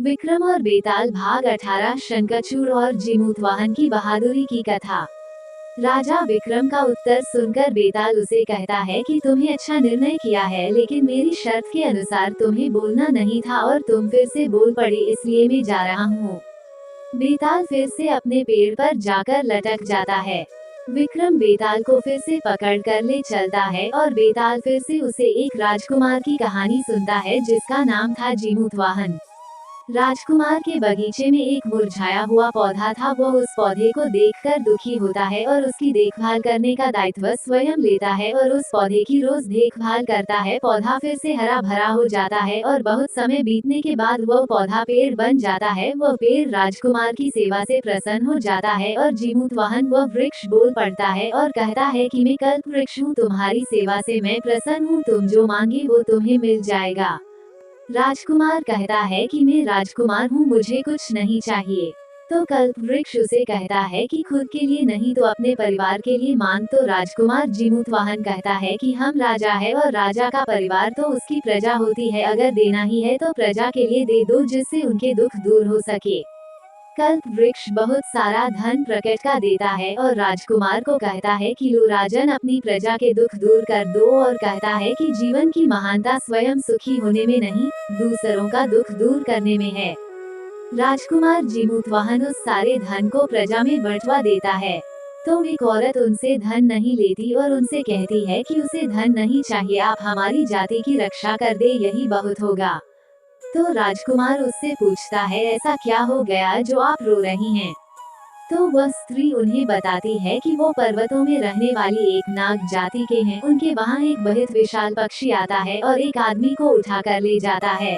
विक्रम और बेताल भाग 18 शंखचूड़ और जीमूतवाहन की बहादुरी की कथा। राजा विक्रम का उत्तर सुनकर बेताल उसे कहता है कि तुम्हें अच्छा निर्णय किया है, लेकिन मेरी शर्त के अनुसार तुम्हें बोलना नहीं था और तुम फिर से बोल पड़े, इसलिए मैं जा रहा हूँ। बेताल फिर से अपने पेड़ पर जाकर लटक जाता है। विक्रम बेताल को फिर से पकड़ कर ले चलता है और बेताल फिर से उसे एक राजकुमार की कहानी सुनता है जिसका नाम था जीमूतवाहन। राजकुमार के बगीचे में एक मुरझाया हुआ पौधा था। वो उस पौधे को देखकर दुखी होता है और उसकी देखभाल करने का दायित्व स्वयं लेता है और उस पौधे की रोज देखभाल करता है। पौधा फिर से हरा भरा हो जाता है और बहुत समय बीतने के बाद वो पौधा पेड़ बन जाता है। वो पेड़ राजकुमार की सेवा से प्रसन्न हो जाता है और जीमूतवाहन वह वृक्ष बोल पड़ता है और कहता है कि मैं कल्प वृक्ष हूँ, तुम्हारी सेवा से मैं प्रसन्न हूँ, तुम जो मांगे वो तुम्हें मिल जाएगा। राजकुमार कहता है कि मैं राजकुमार हूँ, मुझे कुछ नहीं चाहिए। तो कल्प वृक्ष उसे कहता है कि खुद के लिए नहीं तो अपने परिवार के लिए मांग। तो राजकुमार जीमूतवाहन कहता है कि हम राजा है और राजा का परिवार तो उसकी प्रजा होती है, अगर देना ही है तो प्रजा के लिए दे दो जिससे उनके दुख दूर हो सके। कल्प वृक्ष बहुत सारा धन प्रकट का देता है और राजकुमार को कहता है कि लो राजन, अपनी प्रजा के दुख दूर कर दो, और कहता है कि जीवन की महानता स्वयं सुखी होने में नहीं, दूसरों का दुख दूर करने में है। राजकुमार जीमूतवाहन उस सारे धन को प्रजा में बंटवा देता है। तो एक औरत उनसे धन नहीं लेती और उनसे कहती है कि उसे धन नहीं चाहिए, आप हमारी जाति की रक्षा कर दे, यही बहुत होगा। तो राजकुमार उससे पूछता है, ऐसा क्या हो गया जो आप रो रही हैं? तो वह स्त्री उन्हें बताती है कि वो पर्वतों में रहने वाली एक नाग जाति के हैं। उनके वहाँ एक बहुत विशाल पक्षी आता है और एक आदमी को उठाकर ले जाता है।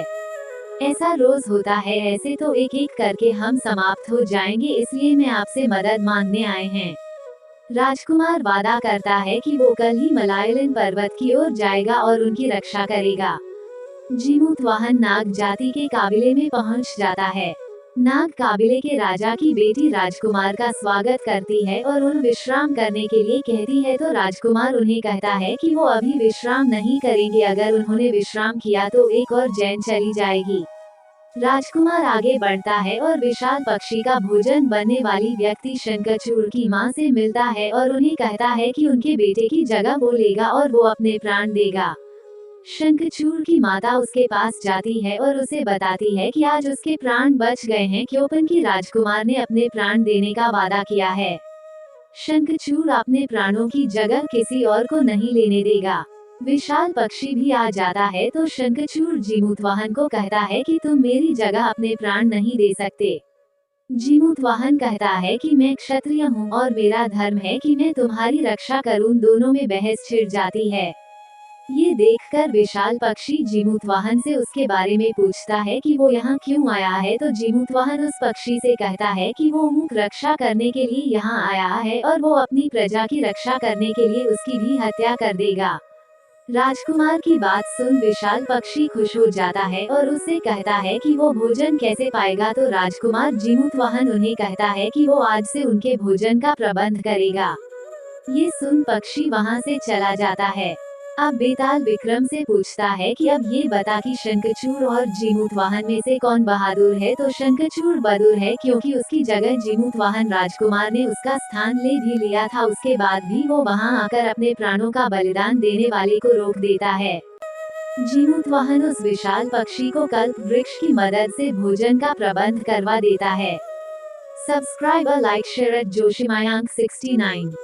ऐसा रोज होता है, ऐसे तो एक एक करके हम समाप्त हो जाएंगे, इसलिए मैं आपसे मदद मांगने आए हैं। राजकुमार वादा करता है कि वो कल ही मलायलन पर्वत की ओर जाएगा और उनकी रक्षा करेगा। जीमूतवाहन नाग जाति के काबिले में पहुंच जाता है। नाग काबिले के राजा की बेटी राजकुमार का स्वागत करती है और उन्हें विश्राम करने के लिए कहती है। तो राजकुमार उन्हें कहता है कि वो अभी विश्राम नहीं करेंगे, अगर उन्होंने विश्राम किया तो एक और जैन चली जाएगी। राजकुमार आगे बढ़ता है और विशाल पक्षी का भोजन बनने वाली व्यक्ति शंखचूड़ की माँ से मिलता है और उन्हें कहता है कि उनके बेटे की जगह वो लेगा और वो अपने प्राण देगा। शंखचूड़ की माता उसके पास जाती है और उसे बताती है कि आज उसके प्राण बच गए हैं क्योंकि राजकुमार ने अपने प्राण देने का वादा किया है। शंखचूड़ अपने प्राणों की जगह किसी और को नहीं लेने देगा। विशाल पक्षी भी आ जाता है तो शंखचूड़ जीमूतवाहन को कहता है कि तुम मेरी जगह अपने प्राण नहीं दे सकते। जीमूतवाहन कहता है कि मैं क्षत्रिय हूँ और मेरा धर्म है कि मैं तुम्हारी रक्षा करूँ। दोनों में बहस छिड़ जाती है। ये देखकर विशाल पक्षी जीमूतवाहन से उसके बारे में पूछता है कि वो यहाँ क्यों आया है। तो जीमूतवाहन उस पक्षी से कहता है कि वो मुख रक्षा करने के लिए यहाँ आया है और वो अपनी प्रजा की रक्षा करने के लिए उसकी भी हत्या कर देगा। राजकुमार की बात सुन विशाल पक्षी खुश हो जाता है और उससे कहता है कि वो भोजन कैसे पाएगा। तो राजकुमार जीमूतवाहन उन्हें कहता है कि वो आज से उनके भोजन का प्रबंध करेगा। ये सुन पक्षी वहाँ से चला जाता है। अब बेताल विक्रम से पूछता है कि अब ये बता कि शंखचूड़ और जीमूतवाहन में से कौन बहादुर है। तो शंखचूड़ बहादुर है क्योंकि उसकी जगह जीमूतवाहन राजकुमार ने उसका स्थान ले भी लिया था। उसके बाद भी वो वहां आकर अपने प्राणों का बलिदान देने वाले को रोक देता है। जीमूतवाहन उस विशाल पक्षी को कल्प वृक्ष की मदद से भोजन का प्रबंध करवा देता है। Subscribe, like, share @जोशीमयांक69।